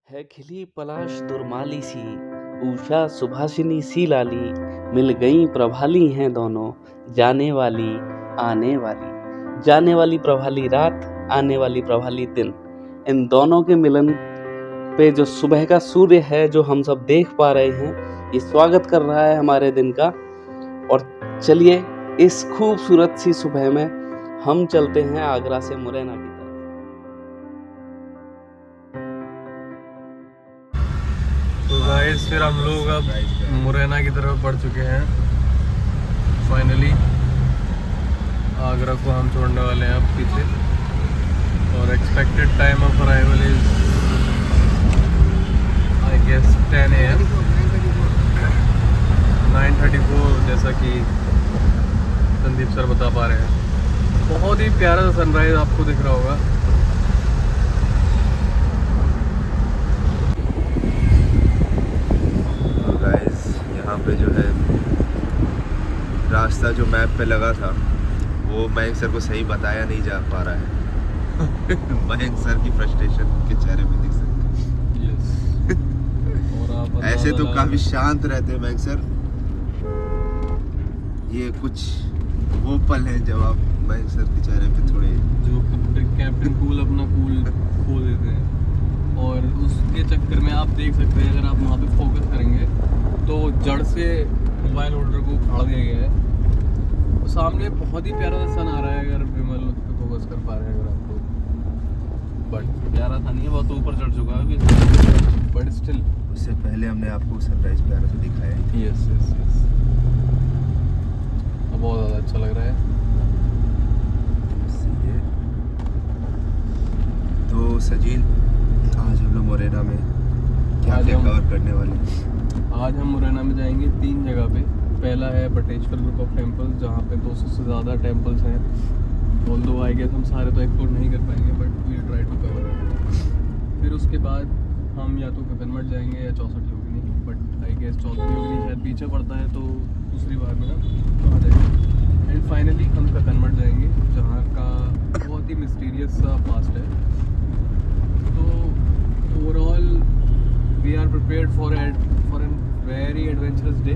है खिली पलाश दुर्माली सी, उषा सुभाषिनी सी लाली, मिल गई प्रभाली हैं दोनों, जाने वाली आने वाली। जाने वाली प्रभाली रात, आने वाली प्रभाली दिन। इन दोनों के मिलन पे जो सुबह का सूर्य है, जो हम सब देख पा रहे हैं, ये स्वागत कर रहा है हमारे दिन का। और चलिए इस खूबसूरत सी सुबह में हम चलते हैं आगरा से मुरैना की तरफ। तो गाइस फिर हम लोग अब मुरैना की तरफ बढ़ चुके हैं। फाइनली आगरा को हम छोड़ने वाले हैं अब पीछे। और expected time of arrival is I guess 10 AM 9:34, जैसा कि संदीप सर बता पा रहे हैं। बहुत ही प्यारा सा सनराइज आपको दिख रहा होगा। यहाँ पे जो है रास्ता जो मैप पे लगा था वो मयंक सर को सही बताया नहीं जा पा रहा है। मयंक सर की फ्रस्ट्रेशन के चेहरे पे दिख सकती है। और आप ऐसे तो काफी शांत रहते हैं मयंक सर, ये कुछ वो पल हैं जब आप मयंक सर के चेहरे पे थोड़े जो कैप्टन कूल अपना कूल खो देते हैं। और उसके चक्कर में आप देख सकते हैं, अगर आप वहाँ पे फोकस करेंगे तो जड़ से मोबाइल होल्डर को उखाड़ दिया गया है। तो सामने बहुत ही प्यारा सा सन आ रहा है, अगर विमल उस पर फोकस कर पा रहे हैं अगर आप लोग। बट प्यारा था नहीं है, बहुत ऊपर चढ़ चुका है, बट स्टिल उससे पहले हमने आपको सनराइज प्यारा सा दिखाया है। यस अब बहुत ज़्यादा अच्छा लग रहा है। तो सजील, आज हम लोग मुरैना में क्या कवर करने वाले हैं? आज हम मुरैना में जाएंगे 3 जगह पे। पहला है बटेश्वर ग्रुप ऑफ टेम्पल्स, जहाँ पे 200 से ज़्यादा टेम्पल्स हैं। ऑल्दो आई गेस हम सारे तो एक्सप्लोर नहीं कर पाएंगे, but we try to cover. फिर उसके बाद हम या तो गगनमठ जाएंगे या 64 योगिनी, बट आई गेस 64 योगिनी शायद पीछे पड़ता है, तो दूसरी बार में ना वहाँ जाएंगे। एंड फाइनली हम गगनमठ जाएंगे, जहाँ का बहुत ही मिस्टीरियस सा पास्ट है। तो overall we are prepared for a very adventurous day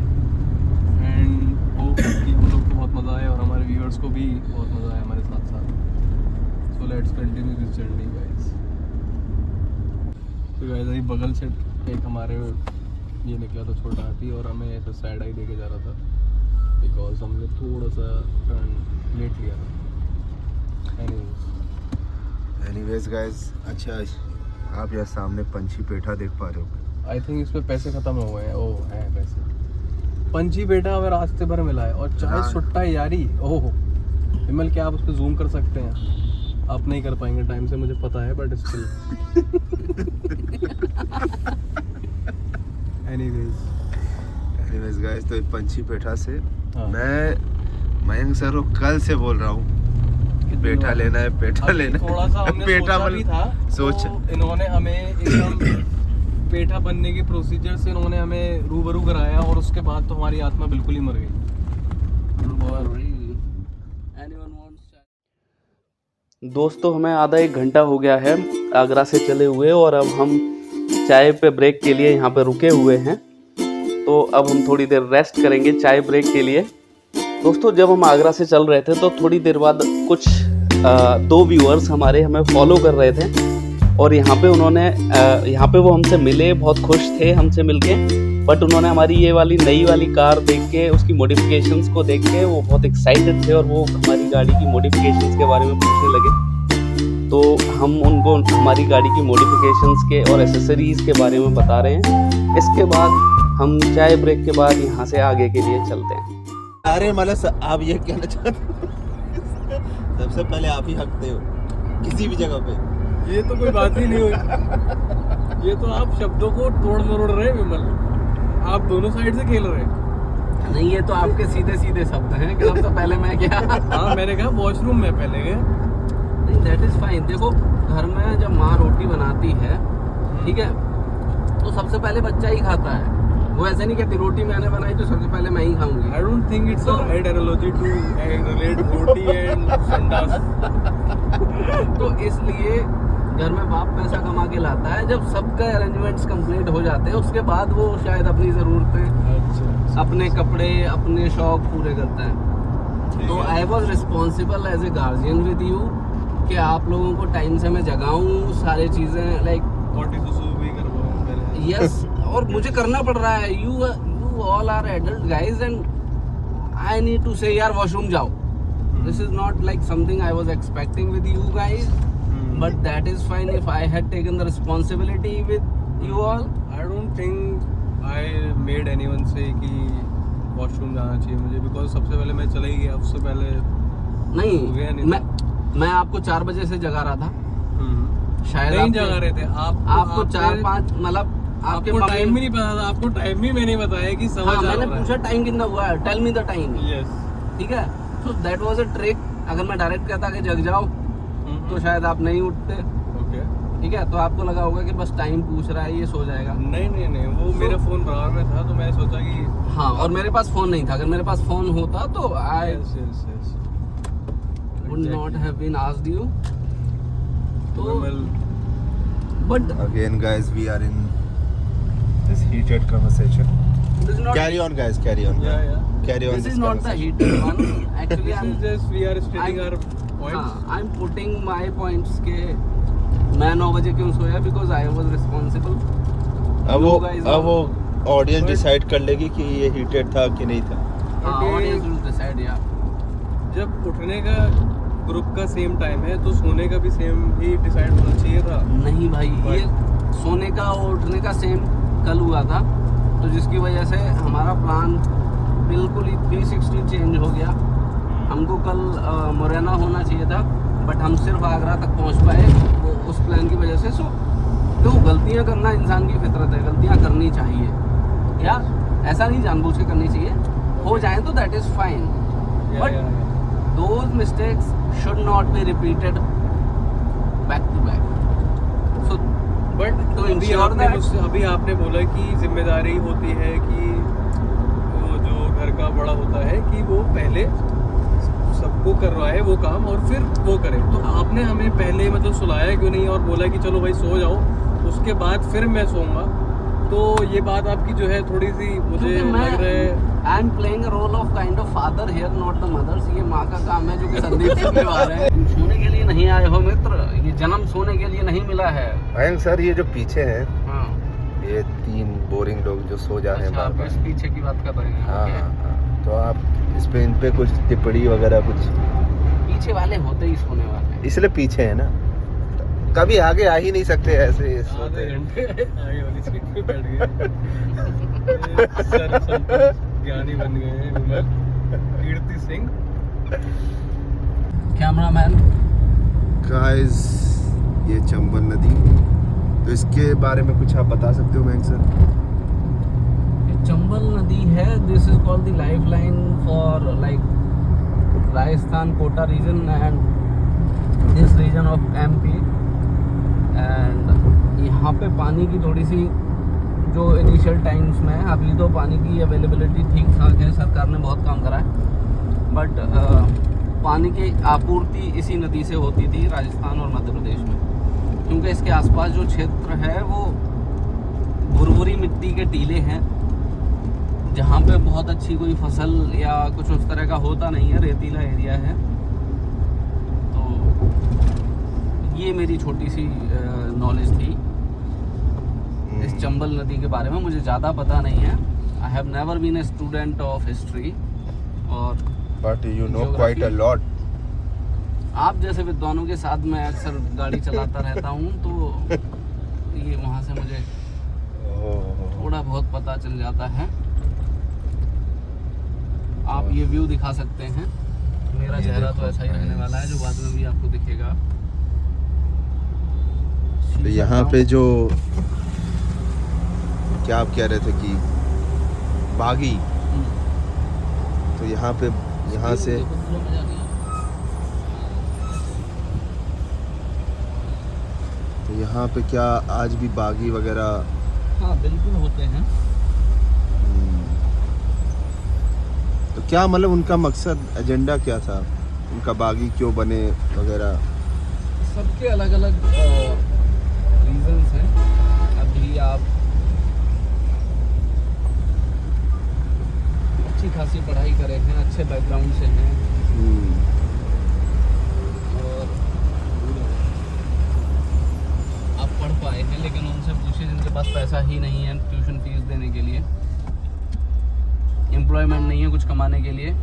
and hope कि हम लोग को बहुत मज़ा आए और हमारे viewers को भी बहुत मज़ा आए हमारे साथ साथ। So let's continue this journey guys। तो guys अभी बगल से एक हमारे ये निकला था छोटा हाथी, और हमें ऐसा साइड आई देके जा रहा था बिकॉज हमने थोड़ा सा टर्न लेट लिया था। एनीवेज गाइस, अच्छा आप यहाँ सामने पंछी पेठा देख पा रहे हो? आई थिंक इस पे पैसे खत्म हो गए हैं। ओह है पैसे। पंछी बेटा हमें रास्ते भर मिला है, और चाय सुट्टा यारी। ओह विमल, क्या आप उस पर जूम कर सकते हैं? आप नहीं कर पाएंगे टाइम से, मुझे पता है, बट स्टिल। एनीवेज गाइस, तो पंछी पेठा से मैं मयंक सर को कल से बोल रहा हूँ पेठा लेना है, पेठा लेना है। थोड़ा सा हमने पेठा सोचा भी था, सोच तो इन्होंने हमें एकदम पेठा बनने के प्रोसीजर से इन्होंने हमें रूबरू कराया, और उसके बाद तो हमारी आत्मा बिल्कुल ही मर गई। दोस्तों, हमें आधा 1 घंटा हो गया है आगरा से चले हुए, और अब हम चाय पे ब्रेक के लिए यहाँ पे रुके हुए हैं। तो अब हम थोड़ी देर रेस्ट करेंगे चाय ब्रेक के लिए। दोस्तों, जब हम आगरा से चल रहे थे तो थोड़ी देर बाद कुछ 2 व्यूअर्स हमें फॉलो कर रहे थे, और यहाँ पे वो हमसे मिले, बहुत खुश थे हमसे मिलके। बट उन्होंने हमारी ये वाली नई वाली कार देख के, उसकी मॉडिफिकेशंस को देख के वो बहुत एक्साइटेड थे, और वो हमारी गाड़ी की मॉडिफिकेशंस के बारे में पूछने लगे। तो हम उनको हमारी गाड़ी की मॉडिफिकेशंस के और एसेसरीज़ के बारे में बता रहे हैं। इसके बाद हम चाय ब्रेक के बाद यहाँ से आगे के लिए चलते हैं। अरे मतलब आप ये कहना चाहते हो सबसे पहले आप ही हकते हो किसी भी जगह पे? ये तो कोई बात ही नहीं हुई। ये तो आप शब्दों को तोड़ मरोड़ रहे हैं विमल, आप दोनों साइड से खेल रहे हैं। नहीं, ये तो आपके सीधे सीधे शब्द हैं कि सबसे पहले मैं क्या। हाँ, मैंने कहा वॉशरूम में पहले गए। नहीं, दैट इज फाइन। देखो, घर में जब माँ रोटी बनाती है, ठीक है, तो सबसे पहले बच्चा ही खाता है। वो ऐसे नहीं कहती रोटी मैंने बनाई तो सबसे पहले मैं ही खाऊंगी। I don't think it's a right analogy to relate roti and sandas. तो इसलिए घर में बाप पैसा कमा के लाता है, जब सबका अरेंजमेंट्स कंप्लीट हो जाते हैं उसके बाद वो शायद अपनी ज़रूरतें, अच्छा अपने कपड़े, अपने शौक पूरे करते हैं। तो I was responsible as a guardian with you कि आप लोगों को टाइम से मैं जगाऊँ, सारी चीज़ें लाइक पॉटी सुसु भी करवाऊं पहले। यस और मुझे करना पड़ रहा है। You all are adult guys and I need to say यार वॉशरूम जाओ। This is not like something I was expecting with you guys, but that is fine if I had taken the responsibility with you all. I don't think I made anyone say कि washroom जाना चाहिए मुझे, because सबसे पहले मैं चला ही गया, उससे पहले हो गया नहीं, नहीं मैं आपको 4 बजे से जगा रहा था, शायद नहीं आपके- जगा रहे थे आपको 4-5 मतलब आपके आपको टाइम भी नहीं पता था, आपको टाइम भी मैंने बताया कि समझ हाँ, आ मैंने रहा है। पूछा टाइम कितना हुआ है, tell me the time. Yes ठीक है, so that was a trick. अगर मैं डायरेक्ट कहता कि जग जाओ तो शायद आप नहीं उठते। ओके। ठीक है, तो आपको लगा होगा कि बस टाइम पूछ रहा है, ये सो जाएगा। नहीं वो मेरा फोन बराबर में था, तो मैं सोचा कि हाँ, और मेरे पास फोन नहीं था। अगर मेरे पास फोन होता तो I yes would not have been asked you. तो but Again, guys, we are in this heated conversation. This is not Carry on, guys. Carry on. Yeah. Carry on this this is not the conversation. Heated one actually. This is just we are stating I'm- our points. I am putting my points के मैं 9 बजे क्यों सोया, because I was responsible. अब वो audience decide कर लेगी कि ये हीटेड था कि नहीं था। हाँ, Okay. ऑडियंस विल डिसाइड या जब उठने का ग्रुप का सेम टाइम है तो सोने का भी सेम ही डिसाइड होना चाहिए था। नहीं भाई, ये सोने का और उठने का सेम कल हुआ था, तो जिसकी वजह से हमारा प्लान बिल्कुल ही 360 चेंज हो गया। हमको कल मुरैना होना चाहिए था, बट हम सिर्फ आगरा तक पहुंच पाए वो उस प्लान की वजह से। सो तो गलतियां करना इंसान की फितरत है, गलतियां करनी चाहिए, या ऐसा नहीं जानबूझ के करनी चाहिए, हो जाए तो that is fine, but those mistakes should not be repeated back to back. So but to अभी ensure आपने that मुझसे अभी आपने बोला कि जिम्मेदारी होती है कि वो जो घर का बड़ा होता है कि वो पहले सबको करवाए वो काम और फिर वो करे। तो आपने हमें पहले मतलब सुलाया क्यों नहीं और बोला कि चलो भाई सो जाओ, उसके बाद फिर मैं सोऊंगा। तो ये बात आपकी जो है थोड़ी सी मुझे क्योंकि मैं लग रहा है I am playing role of kind of father here, not the mothers. ये माँ का काम है जो कि संदीप से निभा रहे हैं। तुम सोने के लिए नहीं आए हो मित्र, ये जन्म सोने के लिए नहीं मिला है। मयंक सर, ये जो पीछे हैं, हाँ, ये 3 बोरिंग लोग जो सो जा रहे हैं अच्छा, आप बार इस पीछे की बात कर रहे हैं। हाँ ओके। हाँ। तो आप इन पे कुछ टिप्पणी वगैरह कुछ, पीछे वाले होते ही सोने वाले। इसलिए पीछे है ना, कभी आगे आ ही नहीं सकते ऐसे आधे सोते। घंटे आगे वाली सीट पे बैठ गए। सर संतोष ज्ञानी बन गए हैं विमल कीर्ति सिंह। कैमरामैन, गाइस, ये चंबल नदी, तो इसके बारे में कुछ आप बता सकते हो मयंक सर? चंबल नदी है, this is called the life line for like Rajasthan Kota region and this region of MP. And यहाँ पे पानी की थोड़ी सी जो इनिशियल टाइम्स में है, अभी तो पानी की अवेलेबिलिटी ठीक ठाक है, सरकार ने बहुत काम करा है, बट पानी की आपूर्ति इसी नदी से होती थी राजस्थान और मध्य प्रदेश में, क्योंकि इसके आसपास जो क्षेत्र है वो भुरभुरी मिट्टी के टीले हैं, जहाँ पे बहुत अच्छी कोई फसल या कुछ उस तरह का होता नहीं है, रेतीला एरिया है। तो ये मेरी छोटी सी नॉलेज थी इस चंबल नदी के बारे में। मुझे ज़्यादा पता नहीं है, I have never been a student of history, और but you know Geography. Quite a lot. आप जैसे विद्वानों के साथ मैं अक्सर गाड़ी चलाता रहता हूँ, तो ये वहाँ से मुझे थोड़ा बहुत पता चल जाता है। आप ये व्यू दिखा सकते हैं, मेरा ये चेहरा देखो तो ऐसा ही रहने वाला है, जो बाद में भी आपको दिखेगा। तो यहाँ पे जो क्या आप कह रहे थे कि बागी, तो यहाँ पे यहाँ से तो यहाँ पे क्या आज भी बागी वगैरह? हाँ बिल्कुल होते हैं। तो क्या मतलब उनका मकसद, एजेंडा क्या था, उनका बागी क्यों बने वगैरह? सबके अलग अलग रीजंस हैं। अभी आप अच्छी खासी पढ़ाई करे हैं, अच्छे बैकग्राउंड से हैं और आप पढ़ पाए हैं, लेकिन उनसे पूछिए जिनके पास पैसा ही नहीं है ट्यूशन फीस देने के लिए, एम्प्लॉयमेंट नहीं है कुछ कमाने के लिए,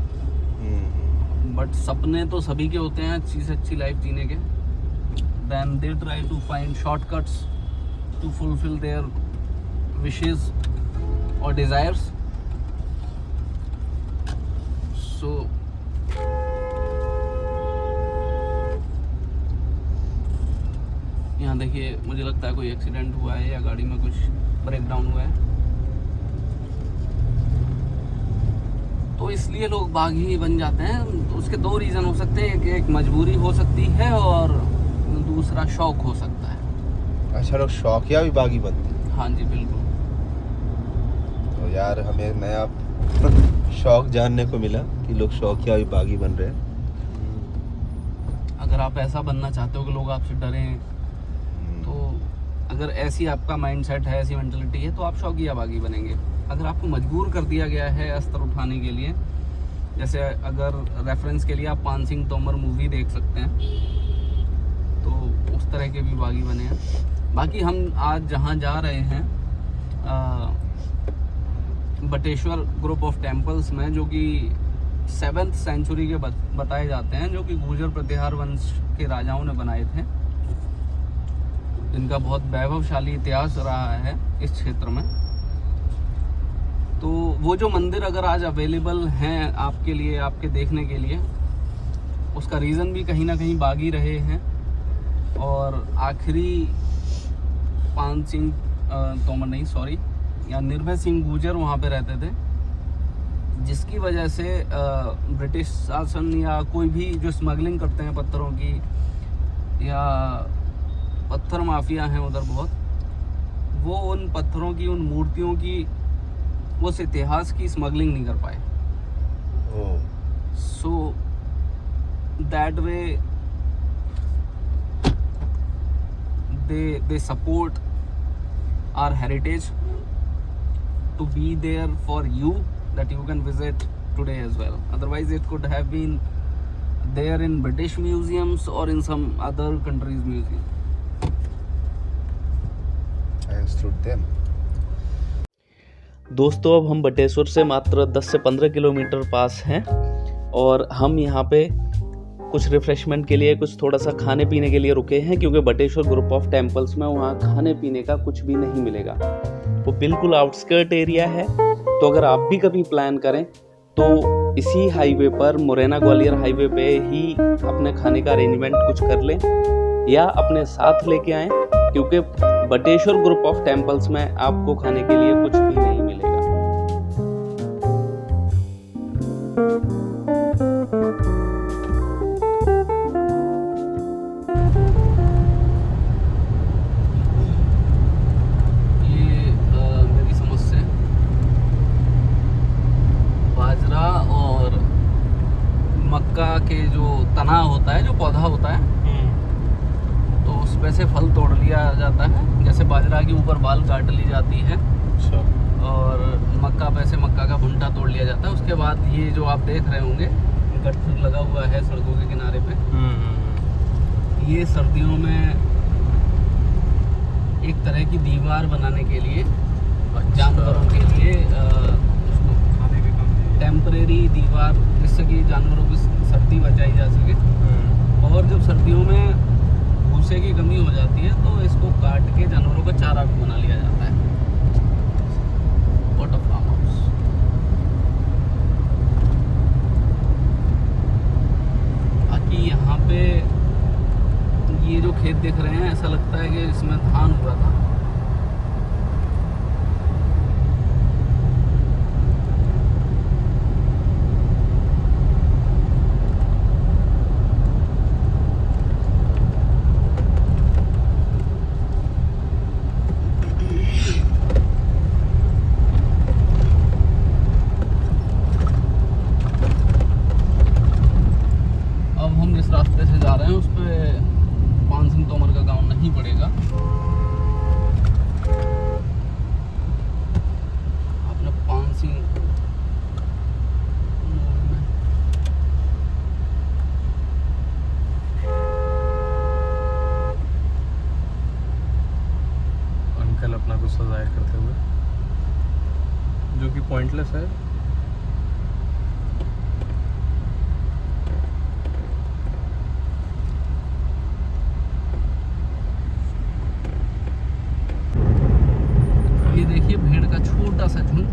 बट सपने तो सभी के होते हैं अच्छी से अच्छी लाइफ जीने के। Then they try to find shortcuts to fulfil their wishes और डिज़ायर्स। सो यहाँ देखिए, मुझे लगता है कोई एक्सीडेंट हुआ है या गाड़ी में कुछ ब्रेक डाउन हुआ है, तो इसलिए लोग बागी बन जाते हैं। उसके दो रीज़न हो सकते हैं, एक मजबूरी हो सकती है और दूसरा शौक हो सकता है। अच्छा, लोग शौकिया भी बागी बनते हैं? हाँ जी बिल्कुल। तो यार हमें नया शौक जानने को मिला कि लोग शौकिया भी बागी बन रहे हैं। अगर आप ऐसा बनना चाहते हो कि लोग आपसे डरें, तो अगर ऐसी आपका माइंडसेट है, ऐसी मेंटलिटी है, तो आप शौकिया बागी बनेंगे। अगर आपको मजबूर कर दिया गया है अस्त्र उठाने के लिए, जैसे अगर रेफरेंस के लिए आप पान सिंह तोमर मूवी देख सकते हैं, तो उस तरह के भी बागी बने हैं। बाकी हम आज जहाँ जा रहे हैं बटेश्वर ग्रुप ऑफ टेम्पल्स में, जो कि 7th सेंचुरी के बताए जाते हैं, जो कि गुर्जर प्रतिहार वंश के राजाओं ने बनाए थे, जिनका बहुत वैभवशाली इतिहास रहा है इस क्षेत्र में। तो वो जो मंदिर अगर आज अवेलेबल हैं आपके लिए, आपके देखने के लिए, उसका रीज़न भी कहीं ना कहीं बागी रहे हैं। और आखिरी पान सिंह तोमर नहीं, सॉरी, या निर्भय सिंह गुर्जर वहाँ पे रहते थे, जिसकी वजह से ब्रिटिश शासन या कोई भी जो स्मगलिंग करते हैं पत्थरों की, या पत्थर माफिया हैं उधर बहुत, वो उन पत्थरों की, उन मूर्तियों की, उस इतिहास की स्मगलिंग नहीं कर पाए। So that way they support our heritage to be there for you, that you can visit today as well. Otherwise it could have been there in British museums or in some other countries museum. दोस्तों, अब हम बटेश्वर से मात्र 10 से 15 kilometre पास हैं और हम यहाँ पे कुछ रिफ्रेशमेंट के लिए, कुछ थोड़ा सा खाने पीने के लिए रुके हैं, क्योंकि बटेश्वर ग्रुप ऑफ टेम्पल्स में वहाँ खाने पीने का कुछ भी नहीं मिलेगा। वो बिल्कुल आउटस्कर्ट एरिया है। तो अगर आप भी कभी प्लान करें तो इसी हाईवे पर, मुरैना ग्वालियर हाईवे पे ही अपने खाने का अरेंजमेंट कुछ कर लें या अपने साथ लेके आएँ, क्योंकि बटेश्वर ग्रुप ऑफ टेम्पल्स में आपको खाने के लिए कुछ भी नहीं मिलेगा। मक्का के जो तना होता है, जो पौधा होता है, तो उस पे से फल तोड़ लिया जाता है। जैसे बाजरा के ऊपर बाल काट ली जाती है, अच्छा, और मक्का पे से मक्का का भुंटा तोड़ लिया जाता है। उसके बाद ये जो आप देख रहे होंगे गट्ठर लगा हुआ है सड़कों के किनारे पे, ये सर्दियों में एक तरह की दीवार बनाने के लिए, जानवरों के लिए खाने के काम, टेम्परेरी दीवार, जिससे कि जानवरों की सर्दी बचाई जा सके। और जब सर्दियों में भूसे की कमी हो जाती है तो इसको काट के जानवरों का चारा भी बना लिया जाता है। What a farm house. बाकी यहाँ पे ये जो खेत दिख रहे हैं, ऐसा लगता है कि इसमें धान हुआ था। रास्ते से जा रहे हैं उस पे 5 अंकल अपना गुस्सा जाहिर करते हुए, जो कि पॉइंटलेस है। ये देखिए भीड़ का छोटा सा झुंड।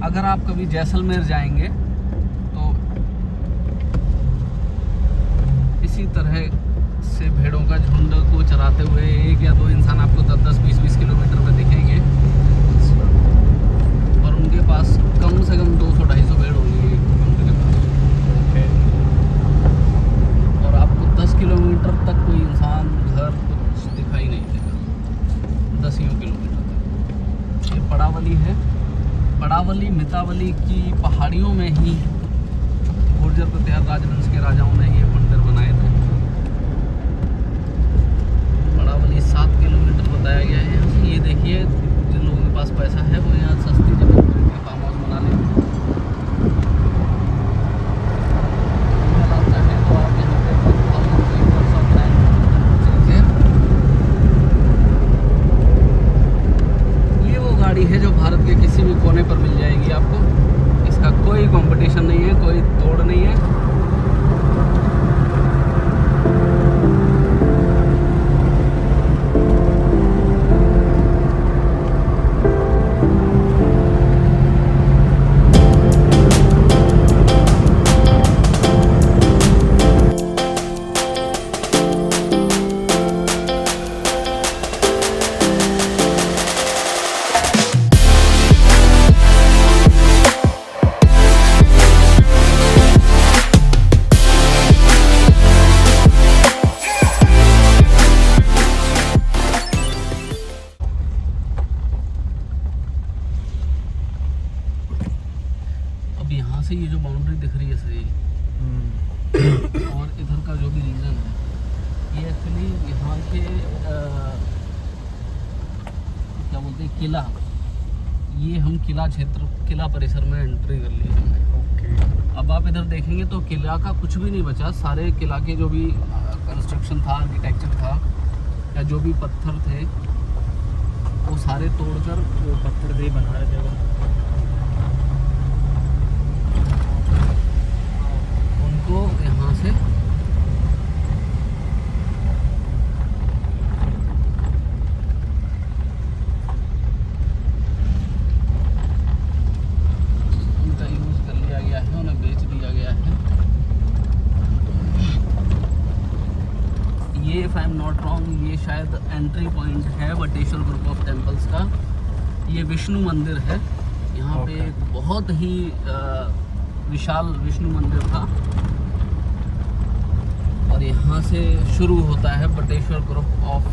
अगर आप कभी जैसलमेर जाएंगे तो इसी तरह से भेड़ों का झुंड को चराते हुए 1 या 2 इंसान आपको 10-10, 20-20 किलोमीटर में दिखेंगे, और उनके पास कम से कम 200-250 भेड़ होंगी एक झुंड के पास। और आपको 10 किलोमीटर तक कोई इंसान, घर कुछ दिखाई नहीं देगा, 10 किलोमीटर तक। ये पड़ावली है। पड़ावली मितावली की पहाड़ियों में ही गुर्जर प्रत्यार राजवंश के राजाओं ने ये मंदिर बनाए थे। पड़ावली 7 किलोमीटर बताया गया है यहाँ से। ये देखिए, जिन लोगों के पास पैसा है वो यहाँ सस्ती जगह पर फार्म हाउस बना लेते हैं। अगर आप चाहें तो आप यहाँ पे 1000 acres of land purchase है। ये वो गाड़ी है जो भारत के किसी भी कोने पर मिल जाएगी आपको। इसका कोई कंपटीशन नहीं है, कोई तोड़ नहीं है। अब यहाँ से ये जो बाउंड्री दिख रही है सही, और इधर का जो भी रीजन है, ये एक्चुअली यहाँ के क्या बोलते हैं, किला। ये हम किला क्षेत्र, किला परिसर में एंट्री कर ली हमने। अब आप इधर देखेंगे तो किला का कुछ भी नहीं बचा। सारे किला के जो भी कंस्ट्रक्शन था, आर्किटेक्चर था, या जो भी पत्थर थे, वो सारे तोड़कर वो पत्थर से ही बना रहे थे। उनको यहाँ से उनका यूज कर लिया गया है, उन्हें बेच दिया गया है। ये if I am not wrong, ये शायद एंट्री पॉइंट है बटेश्वर ग्रुप ऑफ टेम्पल्स का। ये विष्णु मंदिर है। यहाँ पे एक बहुत ही विशाल विष्णु मंदिर था, और यहाँ से शुरू होता है बटेश्वर ग्रुप ऑफ